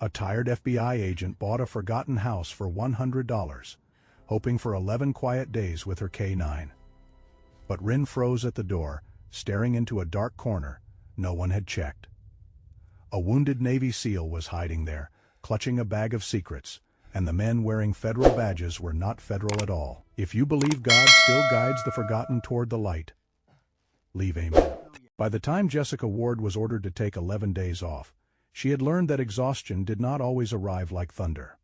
A tired FBI agent bought a forgotten house for $100, hoping for 11 quiet days with her K9. But Rin froze at the door, staring into a dark corner. No one had checked. A wounded Navy SEAL was hiding there, clutching a bag of secrets, and the men wearing federal badges were not federal at all. If you believe God still guides the forgotten toward the light, leave amen. By the time Jessica Ward was ordered to take 11 days off, she had learned that exhaustion did not always arrive like thunder.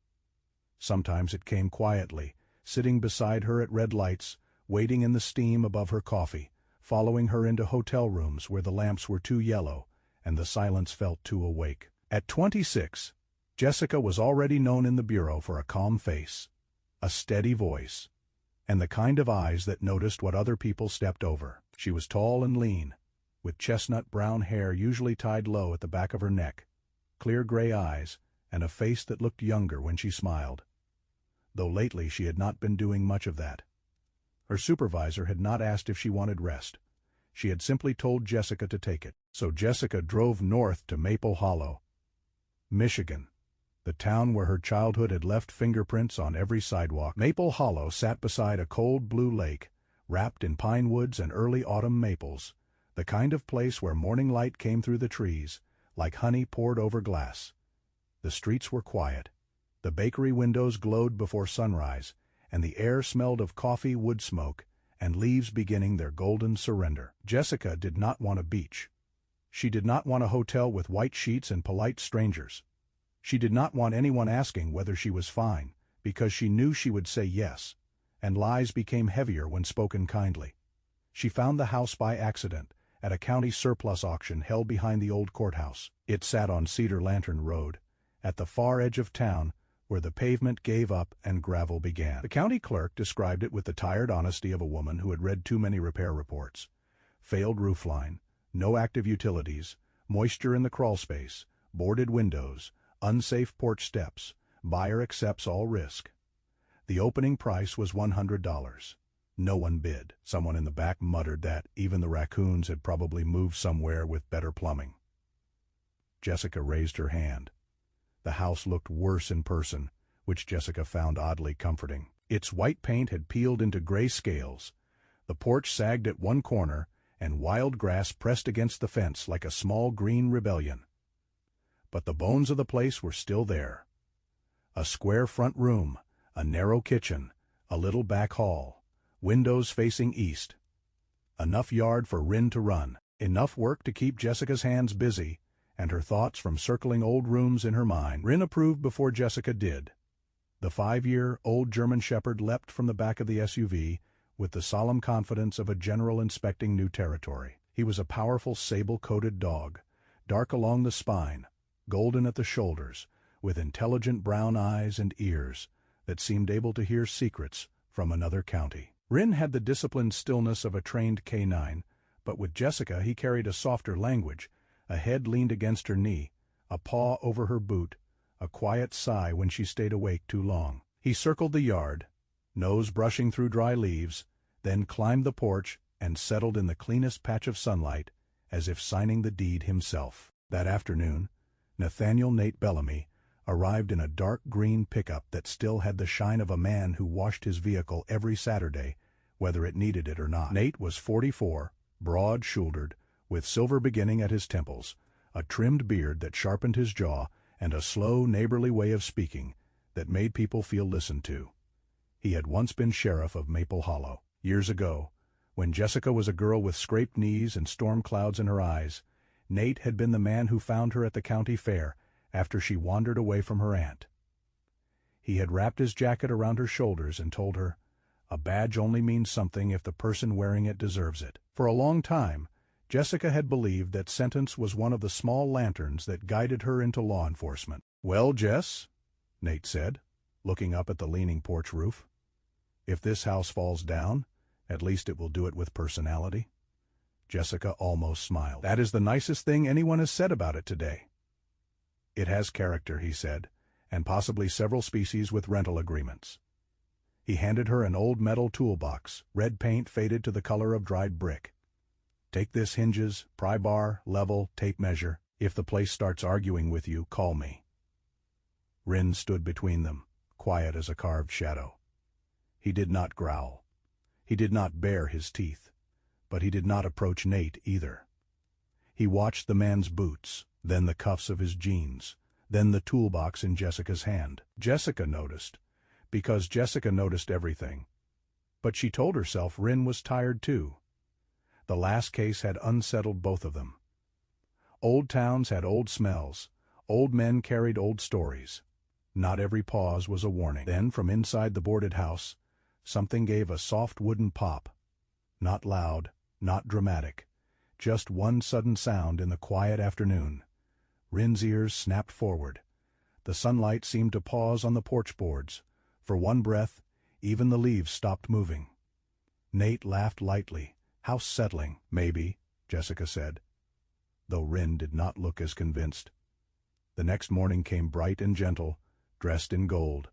Sometimes it came quietly, sitting beside her at red lights, waiting in the steam above her coffee, following her into hotel rooms where the lamps were too yellow and the silence felt too awake. At 26, Jessica was already known in the bureau for a calm face, a steady voice, and the kind of eyes that noticed what other people stepped over. She was tall and lean, with chestnut brown hair usually tied low at the back of her neck, clear gray eyes, and a face that looked younger when she smiled. Though lately she had not been doing much of that. Her supervisor had not asked if she wanted rest. She had simply told Jessica to take it. So Jessica drove north to Maple Hollow, Michigan, the town where her childhood had left fingerprints on every sidewalk. Maple Hollow sat beside a cold blue lake, wrapped in pine woods and early autumn maples, the kind of place where morning light came through the trees, like honey poured over glass. The streets were quiet. The bakery windows glowed before sunrise, and the air smelled of coffee, wood smoke, and leaves beginning their golden surrender. Jessica did not want a beach. She did not want a hotel with white sheets and polite strangers. She did not want anyone asking whether she was fine, because she knew she would say yes, and lies became heavier when spoken kindly. She found the house by accident, at a county surplus auction held behind the old courthouse. It sat on Cedar Lantern Road, at the far edge of town, where the pavement gave up and gravel began. The county clerk described it with the tired honesty of a woman who had read too many repair reports. Failed roofline, no active utilities, moisture in the crawlspace, boarded windows, unsafe porch steps, buyer accepts all risk. The opening price was $100. No one bid. Someone in the back muttered that even the raccoons had probably moved somewhere with better plumbing. Jessica raised her hand. The house looked worse in person, which Jessica found oddly comforting. Its white paint had peeled into gray scales. The porch sagged at one corner, and wild grass pressed against the fence like a small green rebellion. But the bones of the place were still there. A square front room, a narrow kitchen, a little back hall, windows facing east. Enough yard for Rin to run, enough work to keep Jessica's hands busy, and her thoughts from circling old rooms in her mind. Rin approved before Jessica did. The 5-year-old German Shepherd leapt from the back of the SUV with the solemn confidence of a general inspecting new territory. He was a powerful sable-coated dog, dark along the spine, golden at the shoulders, with intelligent brown eyes and ears that seemed able to hear secrets from another county. Rin had the disciplined stillness of a trained K9, but with Jessica he carried a softer language. A head leaned against her knee, a paw over her boot, a quiet sigh when she stayed awake too long. He circled the yard, nose brushing through dry leaves, then climbed the porch and settled in the cleanest patch of sunlight, as if signing the deed himself. That afternoon, Nathaniel Nate Bellamy arrived in a dark green pickup that still had the shine of a man who washed his vehicle every Saturday, whether it needed it or not. Nate was 44, broad-shouldered, with silver beginning at his temples, a trimmed beard that sharpened his jaw, and a slow, neighborly way of speaking that made people feel listened to. He had once been sheriff of Maple Hollow. Years ago, when Jessica was a girl with scraped knees and storm clouds in her eyes, Nate had been the man who found her at the county fair after she wandered away from her aunt. He had wrapped his jacket around her shoulders and told her, "A badge only means something if the person wearing it deserves it." For a long time, Jessica had believed that sentence was one of the small lanterns that guided her into law enforcement. "Well, Jess," Nate said, looking up at the leaning porch roof, "if this house falls down, at least it will do it with personality." Jessica almost smiled. "That is the nicest thing anyone has said about it today." "It has character," he said, "and possibly several species with rental agreements." He handed her an old metal toolbox, red paint faded to the color of dried brick. "Take this hinges, pry bar, level, tape measure. If the place starts arguing with you, call me." Rin stood between them, quiet as a carved shadow. He did not growl. He did not bare his teeth. But he did not approach Nate either. He watched the man's boots, then the cuffs of his jeans, then the toolbox in Jessica's hand. Jessica noticed, because Jessica noticed everything. But she told herself Rin was tired too. The last case had unsettled both of them. Old towns had old smells. Old men carried old stories. Not every pause was a warning. Then, from inside the boarded house, something gave a soft wooden pop. Not loud, not dramatic. Just one sudden sound in the quiet afternoon. Rin's ears snapped forward. The sunlight seemed to pause on the porch boards. For one breath, even the leaves stopped moving. Nate laughed lightly. How settling, maybe, Jessica said, though Rin did not look as convinced. The next morning came bright and gentle, dressed in gold.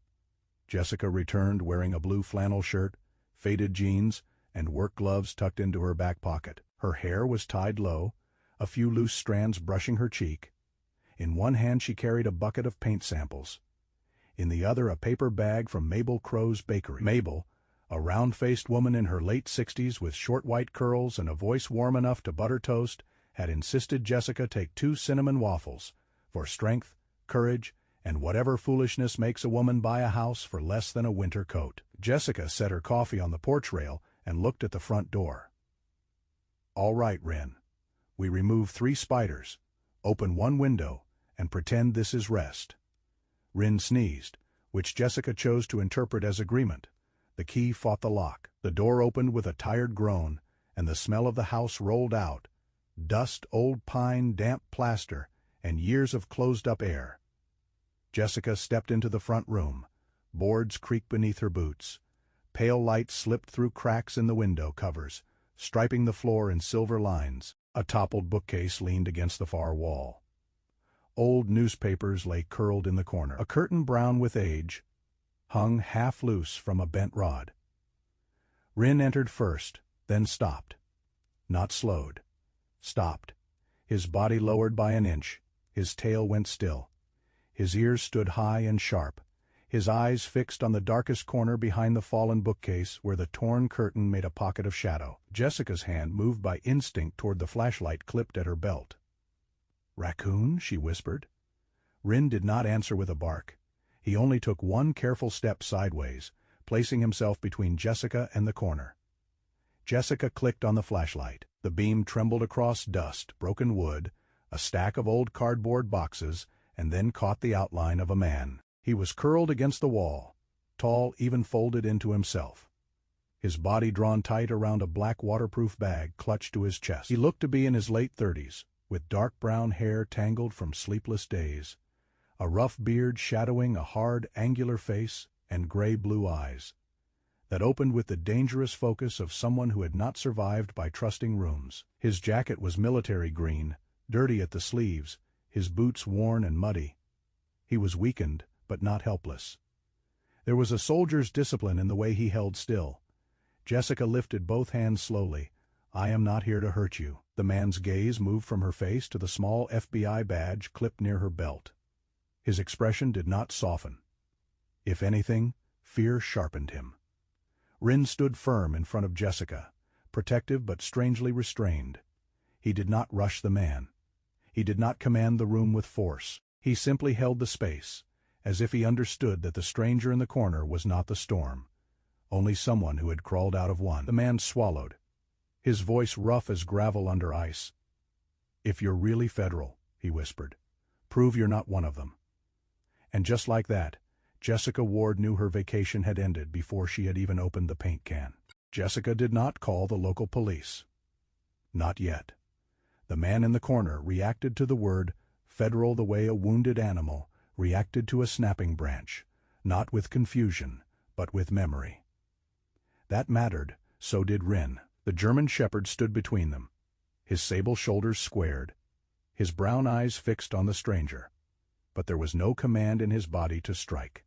Jessica returned wearing a blue flannel shirt, faded jeans, and work gloves tucked into her back pocket. Her hair was tied low, a few loose strands brushing her cheek. In one hand she carried a bucket of paint samples. In the other a paper bag from Mabel Crow's bakery. Mabel, a round-faced woman in her late 60s with short white curls and a voice warm enough to butter toast, had insisted Jessica take 2 cinnamon waffles, for strength, courage, and whatever foolishness makes a woman buy a house for less than a winter coat. Jessica set her coffee on the porch rail and looked at the front door. All right, Rin. We remove 3 spiders, open 1 window, and pretend this is rest. Rin sneezed, which Jessica chose to interpret as agreement. The key fought the lock. The door opened with a tired groan, and the smell of the house rolled out. Dust, old pine, damp plaster, and years of closed-up air. Jessica stepped into the front room. Boards creaked beneath her boots. Pale light slipped through cracks in the window covers, striping the floor in silver lines. A toppled bookcase leaned against the far wall. Old newspapers lay curled in the corner. A curtain brown with age hung half loose from a bent rod. Rin entered first, then stopped. Not slowed. Stopped. His body lowered by an inch. His tail went still. His ears stood high and sharp. His eyes fixed on the darkest corner behind the fallen bookcase where the torn curtain made a pocket of shadow. Jessica's hand moved by instinct toward the flashlight clipped at her belt. "Raccoon?" she whispered. Rin did not answer with a bark. He only took 1 careful step sideways, placing himself between Jessica and the corner. Jessica clicked on the flashlight. The beam trembled across dust, broken wood, a stack of old cardboard boxes, and then caught the outline of a man. He was curled against the wall, tall, even folded into himself. His body drawn tight around a black waterproof bag clutched to his chest. He looked to be in his late 30s, with dark brown hair tangled from sleepless days, a rough beard shadowing a hard, angular face, and gray-blue eyes that opened with the dangerous focus of someone who had not survived by trusting rooms. His jacket was military green, dirty at the sleeves, his boots worn and muddy. He was weakened, but not helpless. There was a soldier's discipline in the way he held still. Jessica lifted both hands slowly. "I am not here to hurt you." The man's gaze moved from her face to the small FBI badge clipped near her belt. His expression did not soften. If anything, fear sharpened him. Rin stood firm in front of Jessica, protective but strangely restrained. He did not rush the man. He did not command the room with force. He simply held the space, as if he understood that the stranger in the corner was not the storm, only someone who had crawled out of one. The man swallowed, his voice rough as gravel under ice. "If you're really federal," he whispered, "prove you're not one of them." And just like that, Jessica Ward knew her vacation had ended before she had even opened the paint can. Jessica did not call the local police. Not yet. The man in the corner reacted to the word federal the way a wounded animal reacted to a snapping branch, not with confusion, but with memory. That mattered, so did Rin. The German shepherd stood between them, his sable shoulders squared, his brown eyes fixed on the stranger. But there was no command in his body to strike.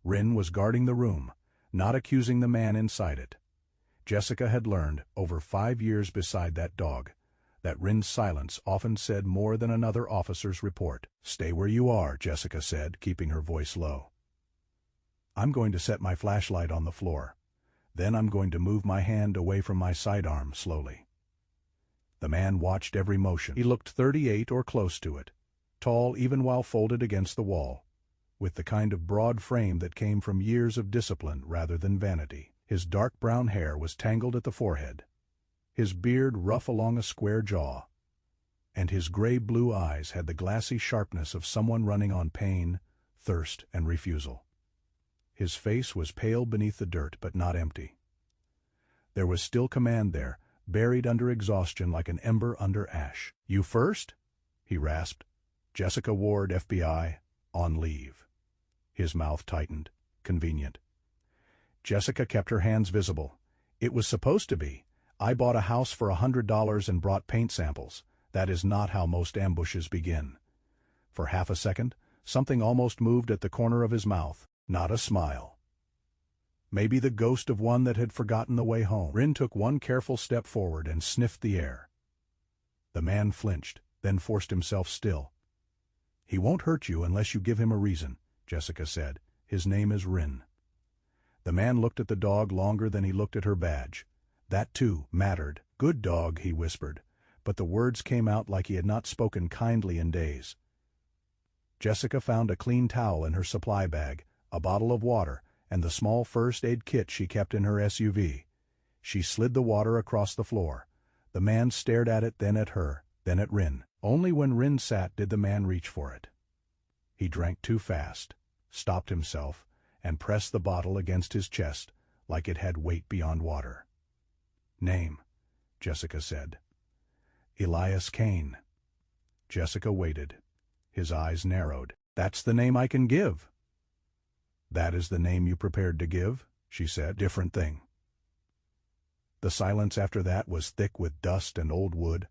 Rin was guarding the room, not accusing the man inside it. Jessica had learned, over 5 years beside that dog, That Rin's silence often said more than another officer's report. "Stay where you are," Jessica said, keeping her voice low. "I'm going to set my flashlight on the floor. Then I'm going to move my hand away from my sidearm slowly." The man watched every motion. He looked 38 or close to it, tall even while folded against the wall, with the kind of broad frame that came from years of discipline rather than vanity. His dark brown hair was tangled at the forehead, his beard rough along a square jaw, and his gray-blue eyes had the glassy sharpness of someone running on pain, thirst, and refusal. His face was pale beneath the dirt, but not empty. There was still command there, buried under exhaustion like an ember under ash. "You first?" he rasped. "Jessica Ward, FBI, on leave." His mouth tightened. Convenient. Jessica kept her hands visible. "It was supposed to be. I bought a house for $100 and brought paint samples. That is not how most ambushes begin." For half a second, something almost moved at the corner of his mouth. Not a smile. Maybe the ghost of one that had forgotten the way home. Rin took one careful step forward and sniffed the air. The man flinched, then forced himself still. "He won't hurt you unless you give him a reason," Jessica said. "His name is Rin." The man looked at the dog longer than he looked at her badge. That, too, mattered. "Good dog," he whispered, but the words came out like he had not spoken kindly in days. Jessica found a clean towel in her supply bag, a bottle of water, and the small first aid kit she kept in her SUV. She slid the water across the floor. The man stared at it, then at her, then at Rin. Only when Rin sat did the man reach for it. He drank too fast, stopped himself, and pressed the bottle against his chest like it had weight beyond water. "Name," Jessica said. "Elias Kane." Jessica waited. His eyes narrowed. "That's the name I can give." "That is the name you prepared to give?" she said. "Different thing." The silence after that was thick with dust and old wood.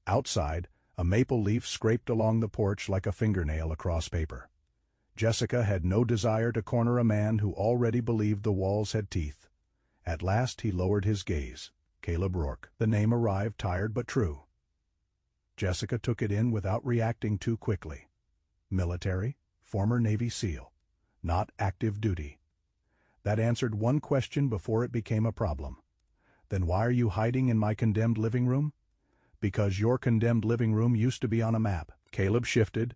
Outside, a maple leaf scraped along the porch like a fingernail across paper. Jessica had no desire to corner a man who already believed the walls had teeth. At last he lowered his gaze. Caleb Rourke. The name arrived tired but true. Jessica took it in without reacting too quickly. Military, former Navy SEAL. Not active duty. That answered one question before it became a problem. "Then why are you hiding in my condemned living room?" "Because your condemned living room used to be on a map." Caleb shifted,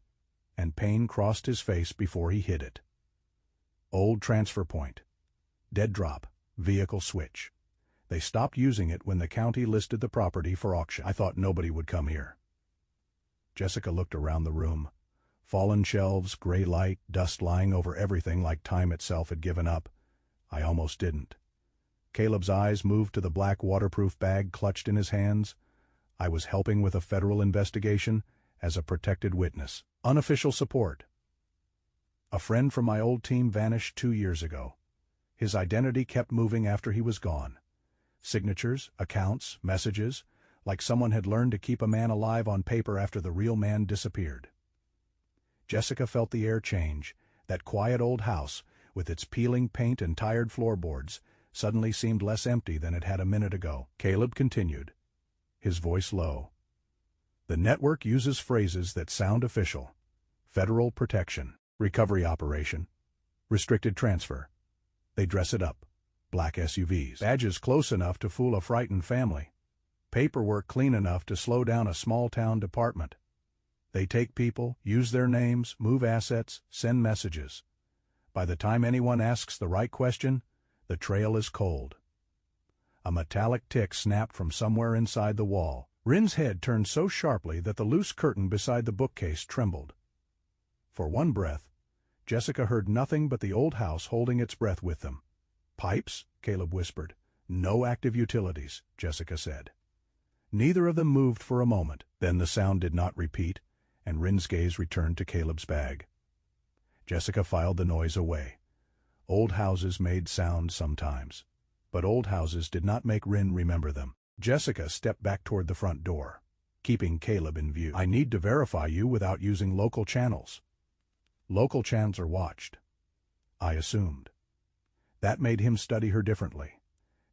and pain crossed his face before he hid it. "Old transfer point. Dead drop, vehicle switch. They stopped using it when the county listed the property for auction. I thought nobody would come here." Jessica looked around the room. Fallen shelves, gray light, dust lying over everything like time itself had given up. "I almost didn't." Caleb's eyes moved to the black waterproof bag clutched in his hands. "I was helping with a federal investigation as a protected witness. Unofficial support. A friend from my old team vanished 2 years ago. His identity kept moving after he was gone. Signatures, accounts, messages, like someone had learned to keep a man alive on paper after the real man disappeared." Jessica felt the air change. That quiet old house, with its peeling paint and tired floorboards, suddenly seemed less empty than it had a minute ago. Caleb continued, his voice low. "The network uses phrases that sound official. Federal protection, recovery operation, restricted transfer. They dress it up. Black SUVs. Badges close enough to fool a frightened family. Paperwork clean enough to slow down a small-town department. They take people, use their names, move assets, send messages. By the time anyone asks the right question, the trail is cold." A metallic tick snapped from somewhere inside the wall. Rin's head turned so sharply that the loose curtain beside the bookcase trembled. For one breath, Jessica heard nothing but the old house holding its breath with them. "Pipes?" Caleb whispered. "No active utilities," Jessica said. Neither of them moved for a moment. Then the sound did not repeat, and Rin's gaze returned to Caleb's bag. Jessica filed the noise away. Old houses made sound sometimes, but old houses did not make Rin remember them. Jessica stepped back toward the front door, keeping Caleb in view. "I need to verify you without using local channels." "Local channels are watched," I assumed. That made him study her differently.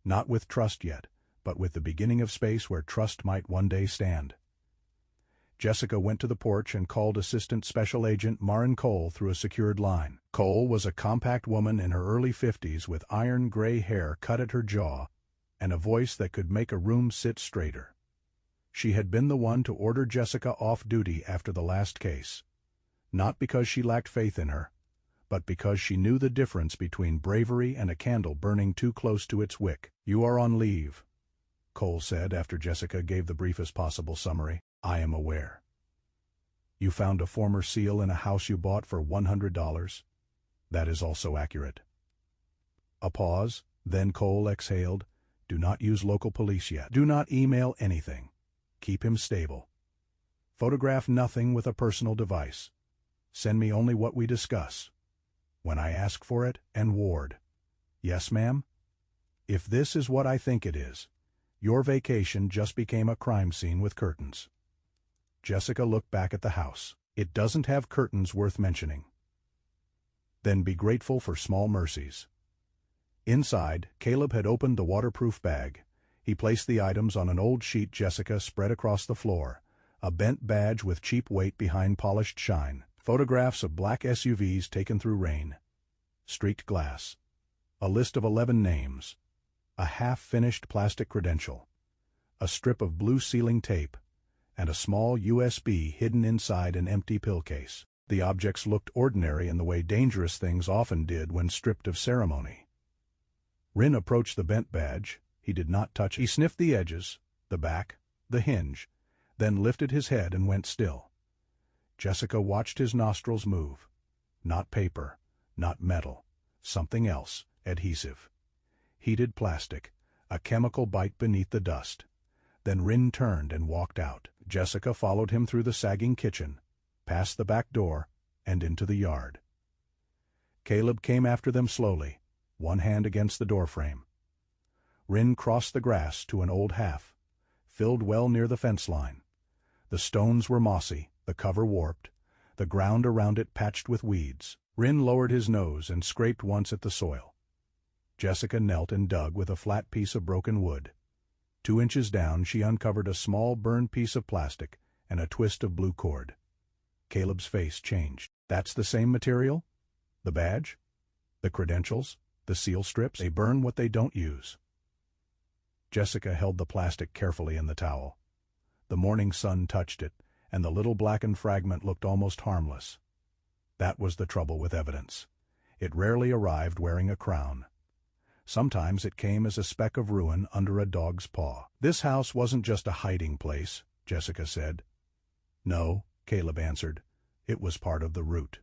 Not with trust yet, but with the beginning of space where trust might one day stand. Jessica went to the porch and called Assistant Special Agent Maren Cole through a secured line. Cole was a compact woman in her early 50s with iron gray hair cut at her jaw and a voice that could make a room sit straighter. She had been the one to order Jessica off duty after the last case, not because she lacked faith in her, but because she knew the difference between bravery and a candle burning too close to its wick. "You are on leave," Cole said after Jessica gave the briefest possible summary. "I am aware. You found a former SEAL in a house you bought for $100. That is also accurate." A pause, then Cole exhaled. "Do not use local police yet. Do not email anything. Keep him stable. Photograph nothing with a personal device. Send me only what we discuss. When I ask for it, and Ward." "Yes, ma'am?" "If this is what I think it is, your vacation just became a crime scene with curtains." Jessica looked back at the house. "It doesn't have curtains worth mentioning." "Then be grateful for small mercies." Inside, Caleb had opened the waterproof bag. He placed the items on an old sheet Jessica spread across the floor, a bent badge with cheap weight behind polished shine, photographs of black SUVs taken through rain, streaked glass, a list of 11 names, a half-finished plastic credential, a strip of blue sealing tape, and a small USB hidden inside an empty pill case. The objects looked ordinary in the way dangerous things often did when stripped of ceremony. Rin approached the bent badge. He did not touch it. He sniffed the edges, the back, the hinge, then lifted his head and went still. Jessica watched his nostrils move. Not paper, not metal, something else, adhesive. Heated plastic, a chemical bite beneath the dust. Then Rin turned and walked out. Jessica followed him through the sagging kitchen, past the back door, and into the yard. Caleb came after them slowly, one hand against the doorframe. Rin crossed the grass to an old half, filled well near the fence line. The stones were mossy, the cover warped, the ground around it patched with weeds. Rin lowered his nose and scraped once at the soil. Jessica knelt and dug with a flat piece of broken wood. 2 inches down, she uncovered a small burned piece of plastic and a twist of blue cord. Caleb's face changed. "That's the same material? The badge? The credentials? The seal strips? They burn what they don't use." Jessica held the plastic carefully in the towel. The morning sun touched it, and the little blackened fragment looked almost harmless. That was the trouble with evidence. It rarely arrived wearing a crown. Sometimes it came as a speck of ruin under a dog's paw. "This house wasn't just a hiding place," Jessica said. "No," Caleb answered. "It was part of the route."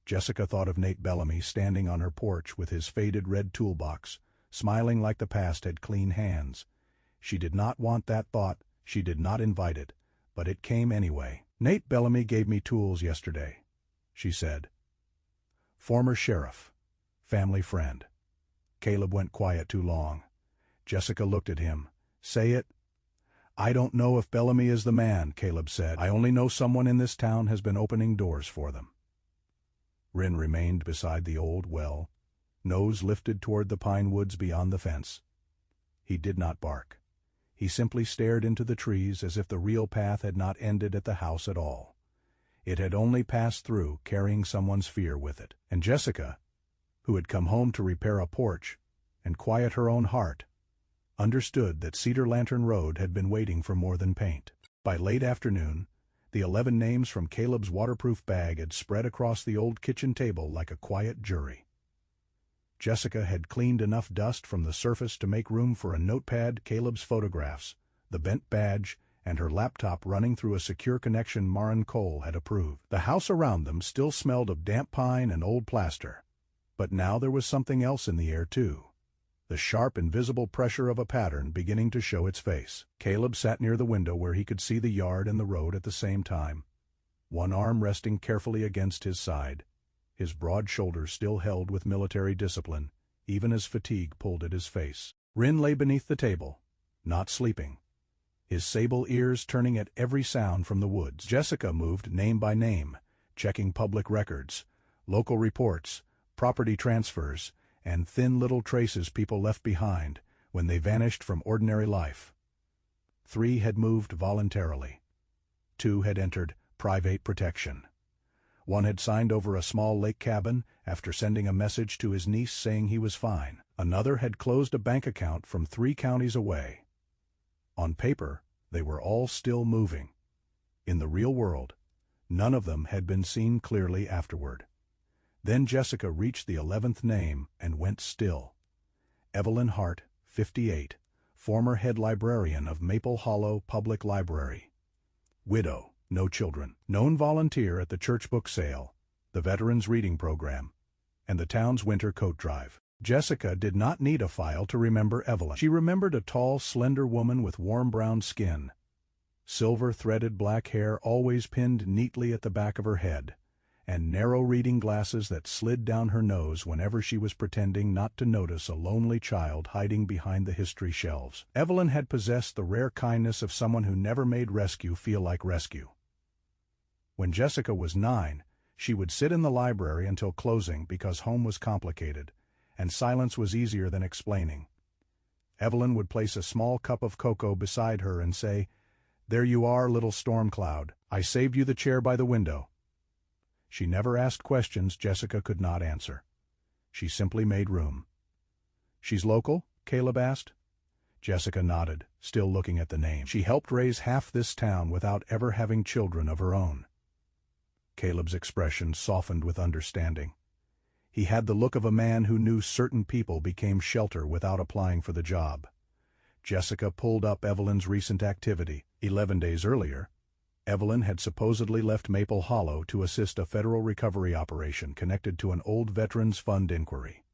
Jessica thought of Nate Bellamy standing on her porch with his faded red toolbox, smiling like the past had clean hands. She did not want that thought, she did not invite it, but it came anyway. "Nate Bellamy gave me tools yesterday," she said. "Former sheriff. Family friend." Caleb went quiet too long. Jessica looked at him. "Say it." "I don't know if Bellamy is the man," Caleb said. "I only know someone in this town has been opening doors for them." Rin remained beside the old well, nose lifted toward the pine woods beyond the fence. He did not bark. He simply stared into the trees as if the real path had not ended at the house at all. It had only passed through, carrying someone's fear with it. And Jessica, who had come home to repair a porch and quiet her own heart, understood that Cedar Lantern Road had been waiting for more than paint. By late afternoon, the 11 names from Caleb's waterproof bag had spread across the old kitchen table like a quiet jury. Jessica had cleaned enough dust from the surface to make room for a notepad, Caleb's photographs, the bent badge, and her laptop running through a secure connection Maren Cole had approved. The house around them still smelled of damp pine and old plaster. But now there was something else in the air too. The sharp, invisible pressure of a pattern beginning to show its face. Caleb sat near the window where he could see the yard and the road at the same time, one arm resting carefully against his side, his broad shoulders still held with military discipline, even as fatigue pulled at his face. Rin lay beneath the table, not sleeping, his sable ears turning at every sound from the woods. Jessica moved name by name, checking public records, local reports, property transfers, and thin little traces people left behind when they vanished from ordinary life. 3 had moved voluntarily. 2 had entered private protection. One had signed over a small lake cabin after sending a message to his niece saying he was fine. Another had closed a bank account from 3 counties away. On paper, they were all still moving. In the real world, none of them had been seen clearly afterward. Then Jessica reached the 11th name and went still. Evelyn Hart, 58, former head librarian of Maple Hollow Public Library. Widow, no children. Known volunteer at the church book sale, the Veterans Reading Program, and the town's winter coat drive. Jessica did not need a file to remember Evelyn. She remembered a tall, slender woman with warm brown skin, silver-threaded black hair always pinned neatly at the back of her head, and narrow reading glasses that slid down her nose whenever she was pretending not to notice a lonely child hiding behind the history shelves. Evelyn had possessed the rare kindness of someone who never made rescue feel like rescue. When Jessica was 9, she would sit in the library until closing because home was complicated, and silence was easier than explaining. Evelyn would place a small cup of cocoa beside her and say, "There you are, little storm cloud. I saved you the chair by the window." She never asked questions Jessica could not answer. She simply made room. "She's local?" Caleb asked. Jessica nodded, still looking at the name. "She helped raise half this town without ever having children of her own." Caleb's expression softened with understanding. He had the look of a man who knew certain people became shelter without applying for the job. Jessica pulled up Evelyn's recent activity. 11 days earlier, Evelyn had supposedly left Maple Hollow to assist a federal recovery operation connected to an old Veterans Fund inquiry.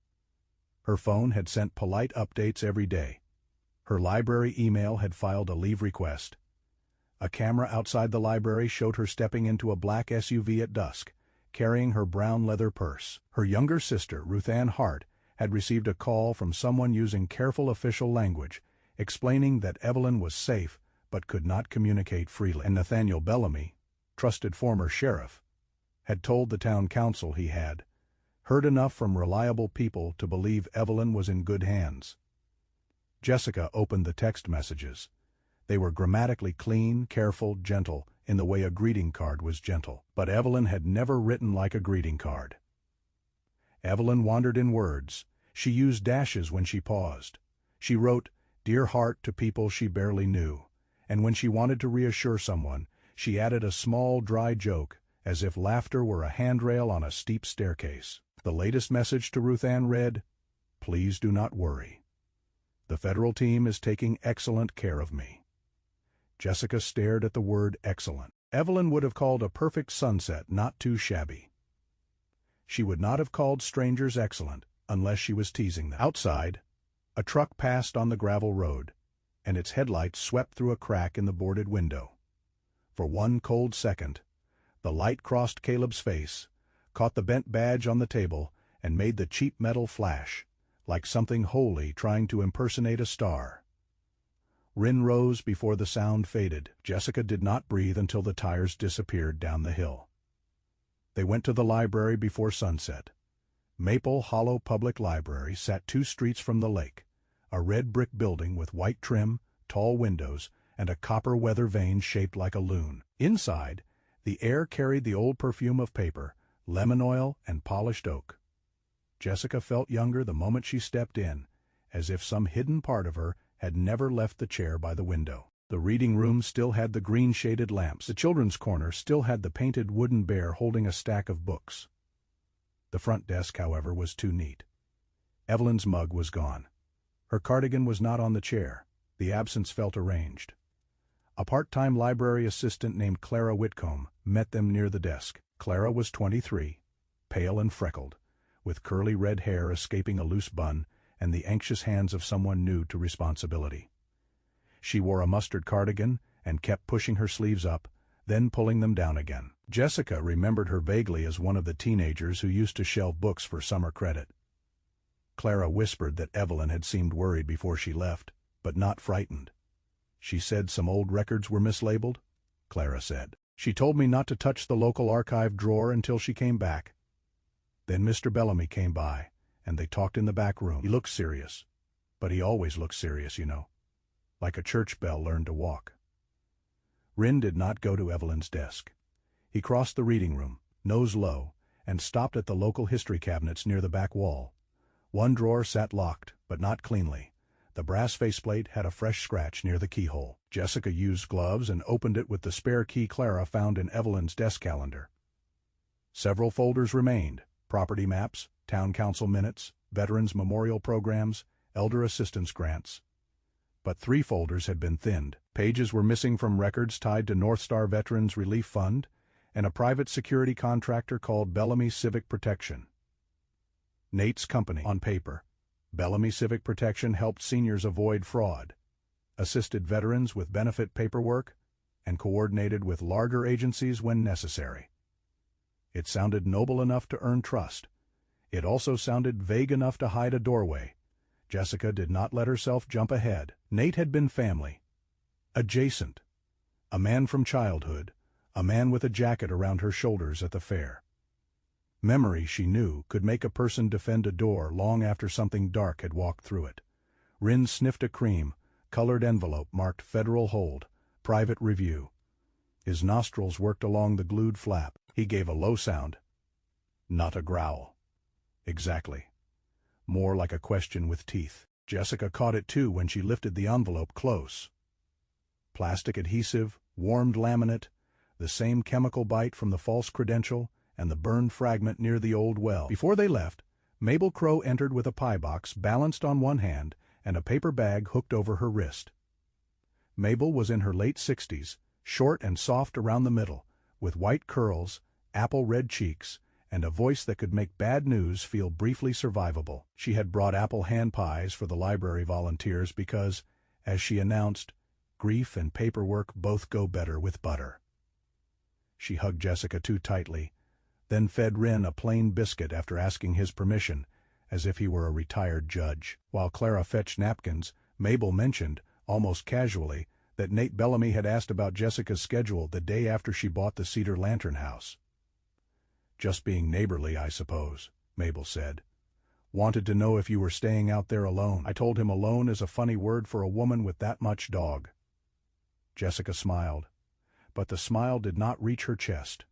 Her phone had sent polite updates every day. Her library email had filed a leave request. A camera outside the library showed her stepping into a black SUV at dusk, carrying her brown leather purse. Her younger sister, Ruth Ann Hart, had received a call from someone using careful official language, explaining that Evelyn was safe but could not communicate freely. And Nathaniel Bellamy, trusted former sheriff, had told the town council he had heard enough from reliable people to believe Evelyn was in good hands. Jessica opened the text messages. They were grammatically clean, careful, gentle, in the way a greeting card was gentle. But Evelyn had never written like a greeting card. Evelyn wandered in words. She used dashes when she paused. She wrote, "Dear Heart," to people she barely knew. And when she wanted to reassure someone, she added a small, dry joke, as if laughter were a handrail on a steep staircase. The latest message to Ruth Ann read, "Please do not worry. The federal team is taking excellent care of me." Jessica stared at the word excellent. Evelyn would have called a perfect sunset not too shabby. She would not have called strangers excellent unless she was teasing them. Outside, a truck passed on the gravel road, and its headlights swept through a crack in the boarded window. For one cold second, the light crossed Caleb's face, caught the bent badge on the table, and made the cheap metal flash, like something holy trying to impersonate a star. Wren rose before the sound faded. Jessica did not breathe until the tires disappeared down the hill. They went to the library before sunset. Maple Hollow Public Library sat 2 streets from the lake, a red brick building with white trim, tall windows, and a copper weather vane shaped like a loon. Inside, the air carried the old perfume of paper, lemon oil, and polished oak. Jessica felt younger the moment she stepped in, as if some hidden part of her had never left the chair by the window. The reading room still had the green-shaded lamps. The children's corner still had the painted wooden bear holding a stack of books. The front desk, however, was too neat. Evelyn's mug was gone. Her cardigan was not on the chair. The absence felt arranged. A part-time library assistant named Clara Whitcomb met them near the desk. Clara was 23, pale and freckled, with curly red hair escaping a loose bun and the anxious hands of someone new to responsibility. She wore a mustard cardigan and kept pushing her sleeves up, then pulling them down again. Jessica remembered her vaguely as one of the teenagers who used to shelve books for summer credit. Clara whispered that Evelyn had seemed worried before she left, but not frightened. "She said some old records were mislabeled," Clara said. "She told me not to touch the local archive drawer until she came back." Then Mr. Bellamy came by, and they talked in the back room. He looked serious, but he always looked serious, you know, like a church bell learned to walk. Rin did not go to Evelyn's desk. He crossed the reading room, nose low, and stopped at the local history cabinets near the back wall. One drawer sat locked, but not cleanly. The brass faceplate had a fresh scratch near the keyhole. Jessica used gloves and opened it with the spare key Clara found in Evelyn's desk calendar. Several folders remained: property maps, town council minutes, veterans memorial programs, elder assistance grants. But 3 folders had been thinned. Pages were missing from records tied to North Star Veterans Relief Fund and a private security contractor called Bellamy Civic Protection. Nate's company. On paper, Bellamy Civic Protection helped seniors avoid fraud, assisted veterans with benefit paperwork, and coordinated with larger agencies when necessary. It sounded noble enough to earn trust. It also sounded vague enough to hide a doorway. Jessica did not let herself jump ahead. Nate had been family. Adjacent. A man from childhood, a man with a jacket around her shoulders at the fair. Memory, she knew, could make a person defend a door long after something dark had walked through it. Rin sniffed a cream-colored envelope marked Federal Hold, Private Review. His nostrils worked along the glued flap. He gave a low sound. Not a growl. Exactly. More like a question with teeth. Jessica caught it too when she lifted the envelope close. Plastic adhesive, warmed laminate, the same chemical bite from the false credential, and the burned fragment near the old well. Before they left, Mabel Crow entered with a pie box balanced on one hand and a paper bag hooked over her wrist. Mabel was in her late 60s, short and soft around the middle, with white curls, apple-red cheeks, and a voice that could make bad news feel briefly survivable. She had brought apple hand pies for the library volunteers because, as she announced, grief and paperwork both go better with butter. She hugged Jessica too tightly, then fed Rin a plain biscuit after asking his permission, as if he were a retired judge. While Clara fetched napkins, Mabel mentioned, almost casually, that Nate Bellamy had asked about Jessica's schedule the day after she bought the Cedar Lantern house. "Just being neighborly, I suppose," Mabel said. "Wanted to know if you were staying out there alone." I told him alone is a funny word for a woman with that much dog. Jessica smiled, but the smile did not reach her chest.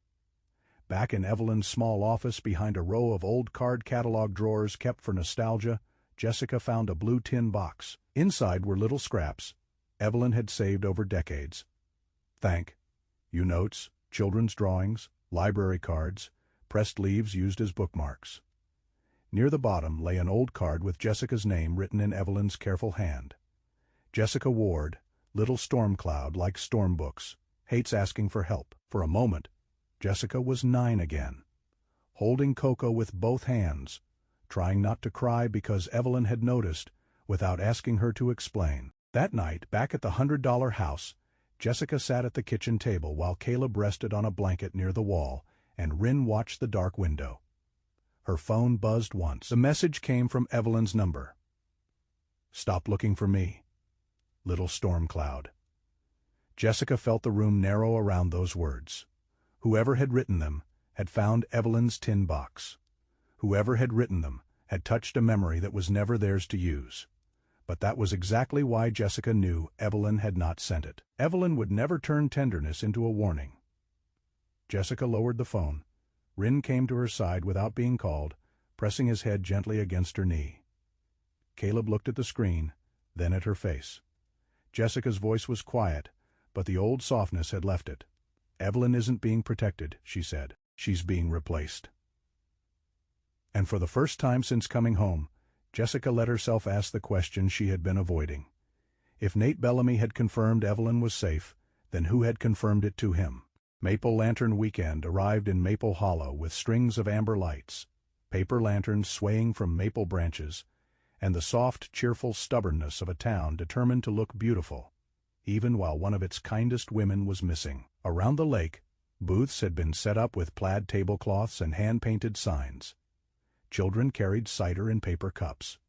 Back in Evelyn's small office behind a row of old card catalog drawers kept for nostalgia, Jessica found a blue tin box. Inside were little scraps Evelyn had saved over decades. Thank you notes, children's drawings, library cards, pressed leaves used as bookmarks. Near the bottom lay an old card with Jessica's name written in Evelyn's careful hand. Jessica Ward, Little Storm Cloud, likes storm books, hates asking for help. For a moment, Jessica was 9 again, holding Coco with both hands, trying not to cry because Evelyn had noticed, without asking her to explain. That night, back at the $100 house, Jessica sat at the kitchen table while Caleb rested on a blanket near the wall, and Rin watched the dark window. Her phone buzzed once. The message came from Evelyn's number. "Stop looking for me. Little Storm Cloud." Jessica felt the room narrow around those words. Whoever had written them had found Evelyn's tin box. Whoever had written them had touched a memory that was never theirs to use. But that was exactly why Jessica knew Evelyn had not sent it. Evelyn would never turn tenderness into a warning. Jessica lowered the phone. Rin came to her side without being called, pressing his head gently against her knee. Caleb looked at the screen, then at her face. Jessica's voice was quiet, but the old softness had left it. "Evelyn isn't being protected," she said. "She's being replaced." And for the first time since coming home, Jessica let herself ask the question she had been avoiding. If Nate Bellamy had confirmed Evelyn was safe, then who had confirmed it to him? Maple Lantern Weekend arrived in Maple Hollow with strings of amber lights, paper lanterns swaying from maple branches, and the soft, cheerful stubbornness of a town determined to look beautiful, even while one of its kindest women was missing. Around the lake, booths had been set up with plaid tablecloths and hand-painted signs. Children carried cider in paper cups.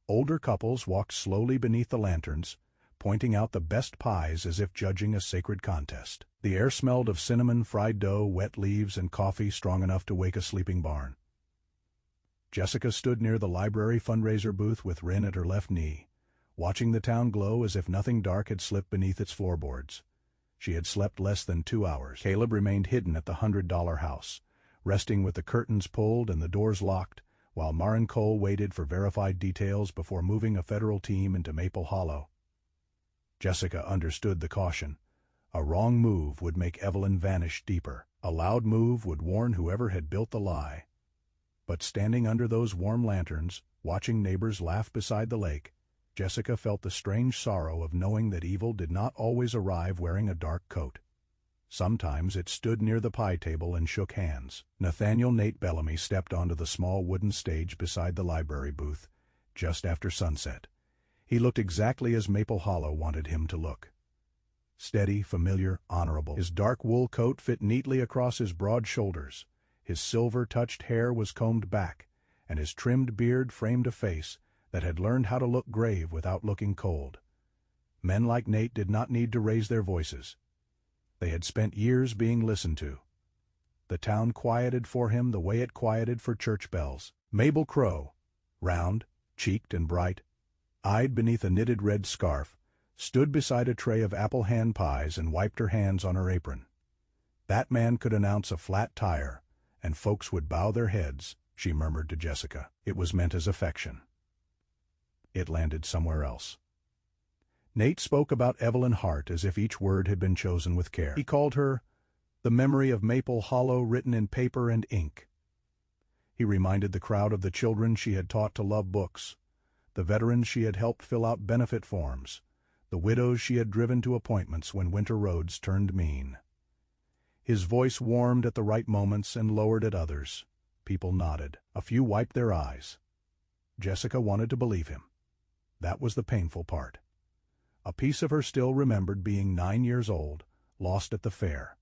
Older couples walked slowly beneath the lanterns, pointing out the best pies as if judging a sacred contest. The air smelled of cinnamon, fried dough, wet leaves, and coffee strong enough to wake a sleeping barn. Jessica stood near the library fundraiser booth with Rin at her left knee, watching the town glow as if nothing dark had slipped beneath its floorboards. She had slept less than 2 hours. Caleb remained hidden at the $100 house, resting with the curtains pulled and the doors locked, while Maren Cole waited for verified details before moving a federal team into Maple Hollow. Jessica understood the caution. A wrong move would make Evelyn vanish deeper. A loud move would warn whoever had built the lie. But standing under those warm lanterns, watching neighbors laugh beside the lake, Jessica felt the strange sorrow of knowing that evil did not always arrive wearing a dark coat. Sometimes it stood near the pie table and shook hands. Nathaniel Nate Bellamy stepped onto the small wooden stage beside the library booth, just after sunset. He looked exactly as Maple Hollow wanted him to look. Steady, familiar, honorable. His dark wool coat fit neatly across his broad shoulders. His silver-touched hair was combed back, and his trimmed beard framed a face that had learned how to look grave without looking cold. Men like Nate did not need to raise their voices. They had spent years being listened to. The town quieted for him the way it quieted for church bells. Mabel Crow, round, cheeked and bright-eyed beneath a knitted red scarf, stood beside a tray of apple hand pies and wiped her hands on her apron. That man could announce a flat tire, and folks would bow their heads, she murmured to Jessica. It was meant as affection. It landed somewhere else. Nate spoke about Evelyn Hart as if each word had been chosen with care. He called her the memory of Maple Hollow written in paper and ink. He reminded the crowd of the children she had taught to love books, the veterans she had helped fill out benefit forms, the widows she had driven to appointments when winter roads turned mean. His voice warmed at the right moments and lowered at others. People nodded. A few wiped their eyes. Jessica wanted to believe him. That was the painful part. A piece of her still remembered being 9 years old, lost at the fair.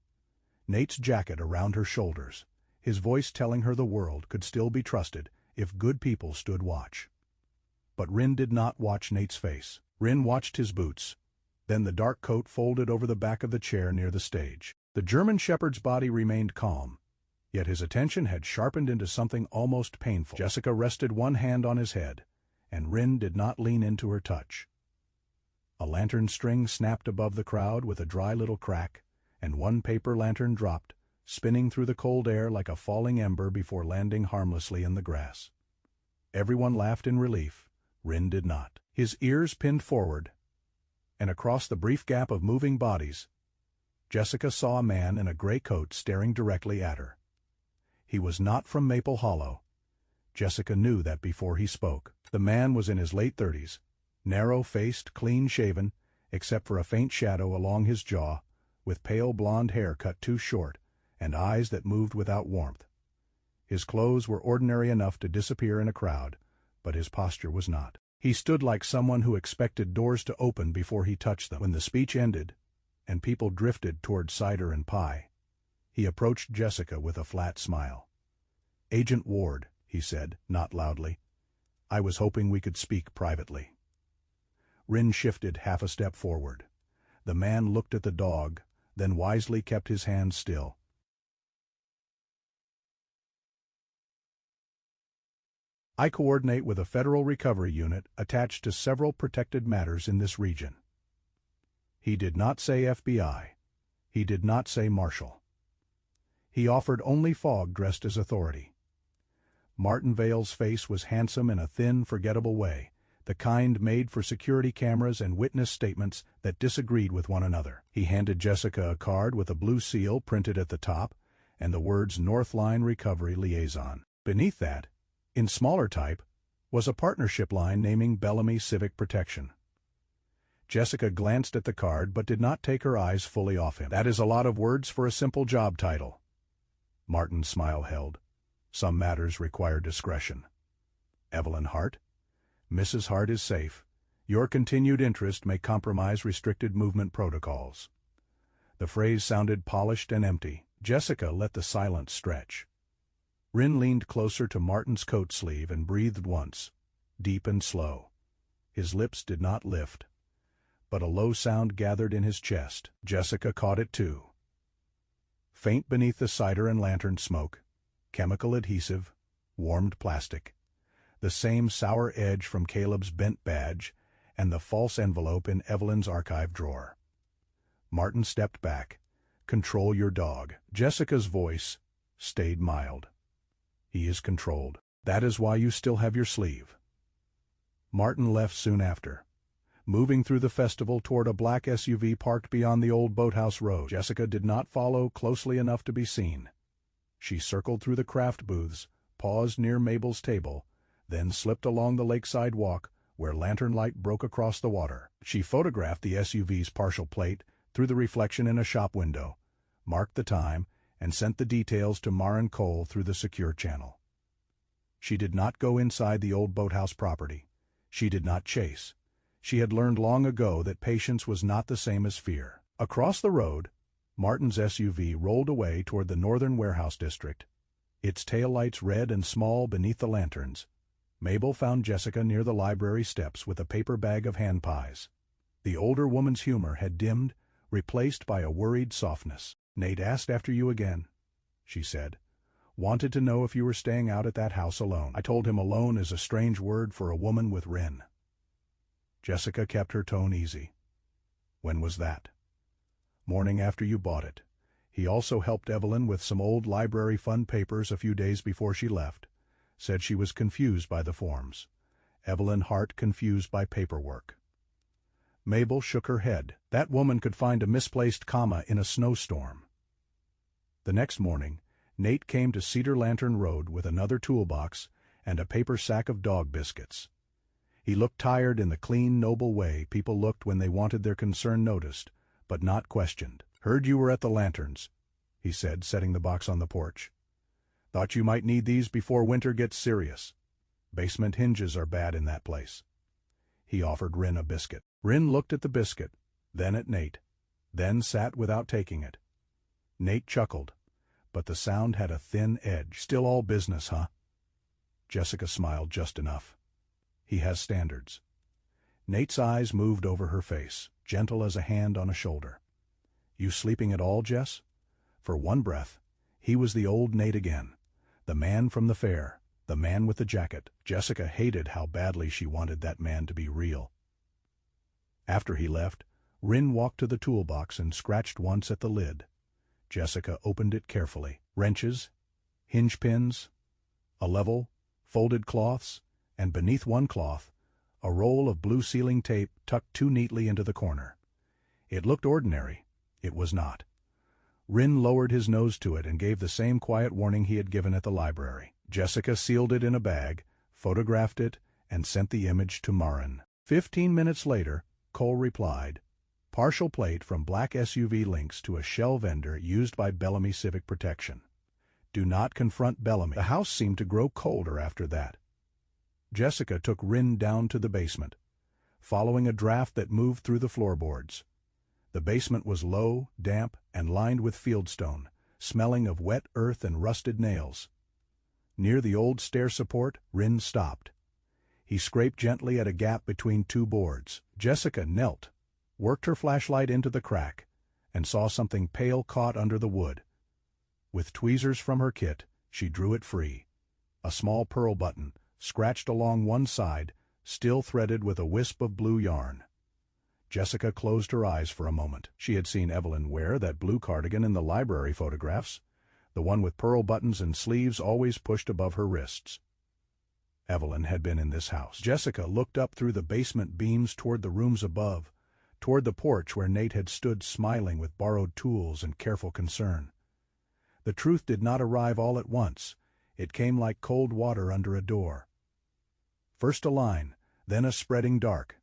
Nate's jacket around her shoulders, his voice telling her the world could still be trusted if good people stood watch. But Rin did not watch Nate's face. Rin watched his boots, then the dark coat folded over the back of the chair near the stage. The German shepherd's body remained calm, yet his attention had sharpened into something almost painful. Jessica rested one hand on his head, and Rin did not lean into her touch. A lantern string snapped above the crowd with a dry little crack, and one paper lantern dropped, spinning through the cold air like a falling ember before landing harmlessly in the grass. Everyone laughed in relief. Rin did not. His ears pinned forward, and across the brief gap of moving bodies, Jessica saw a man in a gray coat staring directly at her. He was not from Maple Hollow. Jessica knew that before he spoke. The man was in his late 30s, narrow-faced, clean-shaven, except for a faint shadow along his jaw, with pale blonde hair cut too short, and eyes that moved without warmth. His clothes were ordinary enough to disappear in a crowd, but his posture was not. He stood like someone who expected doors to open before he touched them. When the speech ended, and people drifted toward cider and pie, he approached Jessica with a flat smile. "Agent Ward," he said, not loudly. "I was hoping we could speak privately." Rin shifted half a step forward. The man looked at the dog, then wisely kept his hands still. "I coordinate with a federal recovery unit attached to several protected matters in this region." He did not say FBI. He did not say Marshal. He offered only Fogg dressed as authority. Martin Vale's face was handsome in a thin, forgettable way, the kind made for security cameras and witness statements that disagreed with one another. He handed Jessica a card with a blue seal printed at the top and the words Northline Recovery Liaison. Beneath that, in smaller type, was a partnership line naming Bellamy Civic Protection. Jessica glanced at the card but did not take her eyes fully off him. "That is a lot of words for a simple job title." Martin's smile held. "Some matters require discretion." "Evelyn Hart?" "Mrs. Hart is safe. Your continued interest may compromise restricted movement protocols." The phrase sounded polished and empty. Jessica let the silence stretch. Rin leaned closer to Martin's coat sleeve and breathed once, deep and slow. His lips did not lift, but a low sound gathered in his chest. Jessica caught it too. Faint beneath the cider and lantern smoke, chemical adhesive, warmed plastic, the same sour edge from Caleb's bent badge, and the false envelope in Evelyn's archive drawer. Martin stepped back. "Control your dog." Jessica's voice stayed mild. "He is controlled. That is why you still have your sleeve." Martin left soon after, moving through the festival toward a black SUV parked beyond the old boathouse road. Jessica did not follow closely enough to be seen. She circled through the craft booths, paused near Mabel's table, then slipped along the lakeside walk where lantern light broke across the water. She photographed the SUV's partial plate through the reflection in a shop window, marked the time, and sent the details to Maren Cole through the secure channel. She did not go inside the old boathouse property. She did not chase. She had learned long ago that patience was not the same as fear. Across the road, Martin's SUV rolled away toward the northern warehouse district, its taillights red and small beneath the lanterns. Mabel found Jessica near the library steps with a paper bag of hand pies. The older woman's humor had dimmed, replaced by a worried softness. "Nate asked after you again," she said. "Wanted to know if you were staying out at that house alone." "I told him alone is a strange word for a woman with Rin." Jessica kept her tone easy. "When was that?" "Morning after you bought it. He also helped Evelyn with some old library fund papers a few days before she left. Said she was confused by the forms. Evelyn Hart confused by paperwork." Mabel shook her head. That woman could find a misplaced comma in a snowstorm. The next morning, Nate came to Cedar Lantern Road with another toolbox and a paper sack of dog biscuits. He looked tired in the clean, noble way people looked when they wanted their concern noticed, but not questioned. "Heard you were at the Lanterns," he said, setting the box on the porch. "Thought you might need these before winter gets serious. Basement hinges are bad in that place." He offered Rin a biscuit. Rin looked at the biscuit, then at Nate, then sat without taking it. Nate chuckled, but the sound had a thin edge. "Still all business, huh?" Jessica smiled just enough. "He has standards." Nate's eyes moved over her face, gentle as a hand on a shoulder. "You sleeping at all, Jess?" For one breath, he was the old Nate again, the man from the fair, the man with the jacket. Jessica hated how badly she wanted that man to be real. After he left, Rin walked to the toolbox and scratched once at the lid. Jessica opened it carefully. Wrenches, hinge pins, a level, folded cloths, and beneath one cloth, a roll of blue sealing tape tucked too neatly into the corner. It looked ordinary. It was not. Rin lowered his nose to it and gave the same quiet warning he had given at the library. Jessica sealed it in a bag, photographed it, and sent the image to Maren. 15 minutes later, Cole replied, "Partial plate from black SUV links to a shell vendor used by Bellamy Civic Protection. Do not confront Bellamy." The house seemed to grow colder after that. Jessica took Rin down to the basement, following a draft that moved through the floorboards. The basement was low, damp, and lined with fieldstone, smelling of wet earth and rusted nails. Near the old stair support, Rin stopped. He scraped gently at a gap between two boards. Jessica knelt, worked her flashlight into the crack, and saw something pale caught under the wood. With tweezers from her kit, she drew it free. A small pearl button, scratched along one side, still threaded with a wisp of blue yarn. Jessica closed her eyes for a moment. She had seen Evelyn wear that blue cardigan in the library photographs, the one with pearl buttons and sleeves always pushed above her wrists. Evelyn had been in this house. Jessica looked up through the basement beams toward the rooms above, toward the porch where Nate had stood smiling with borrowed tools and careful concern. The truth did not arrive all at once. It came like cold water under a door. First a line, then a spreading dark.